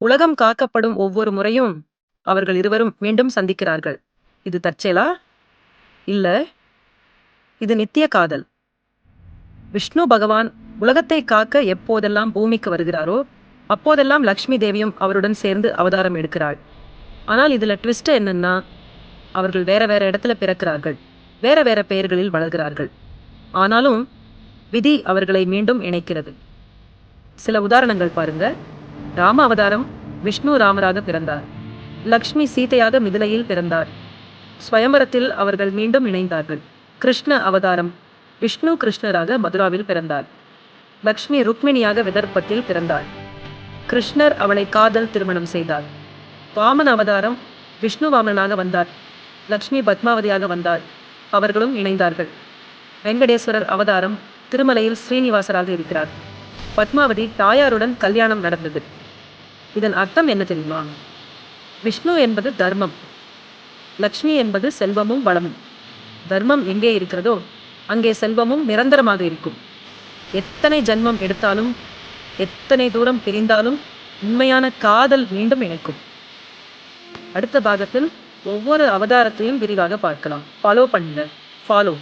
உலகம் காக்கப்படும் ஒவ்வொரு முறையும் அவர்கள் இருவரும் மீண்டும் சந்திக்கிறார்கள். இது தற்செயலா? இல்ல, இது நித்திய காதல். விஷ்ணு பகவான் உலகத்தை காக்க எப்போதெல்லாம் பூமிக்கு வருகிறாரோ அப்போதெல்லாம் லக்ஷ்மி தேவியும் அவருடன் சேர்ந்து அவதாரம் எடுக்கிறாள். ஆனால் இதுல ட்விஸ்ட் என்னன்னா, அவர்கள் வேற வேற இடத்துல பிறக்கிறார்கள், வேற வேற பெயர்களில் வளர்கிறார்கள். ஆனாலும் விதி அவர்களை மீண்டும் இணைக்கிறது. சில உதாரணங்கள் பாருங்க. ராம அவதாரம், விஷ்ணு ராமராக பிறந்தார். லக்ஷ்மி சீதையாக மிதிலையில் பிறந்தார். ஸ்வயம்பரத்தில் அவர்கள் மீண்டும் இணைந்தார்கள். கிருஷ்ண அவதாரம், விஷ்ணு கிருஷ்ணராக மதுராவில் பிறந்தார். லக்ஷ்மி ருக்மிணியாக விதர்ப்பத்தில் பிறந்தார். கிருஷ்ணர் அவளை காதல் திருமணம் செய்தார். வாமன் அவதாரம், விஷ்ணு வாமனாக வந்தார். லக்ஷ்மி பத்மாவதியாக வந்தார். அவர்களும் இணைந்தார்கள். வெங்கடேஸ்வரர் அவதாரம், திருமலையில் ஸ்ரீனிவாசராக இருக்கிறார். பத்மாவதி தாயாருடன் கல்யாணம் நடந்தது. இதன் அர்த்தம் என்ன தெரியுமா? விஷ்ணு என்பது தர்மம், லக்ஷ்மி என்பது செல்வமும் வளமும். தர்மம் எங்கே இருக்கிறதோ அங்கே செல்வமும் நிரந்தரமாக இருக்கும். எத்தனை ஜென்மம் எடுத்தாலும், எத்தனை தூரம் பிரிந்தாலும் உண்மையான காதல் மீண்டும் இணைக்கும். அடுத்த பாகத்தில் ஒவ்வொரு அவதாரத்தையும் விரிவாக பார்க்கலாம். ஃபாலோ பண்ணுங்க. ஃபாலோ.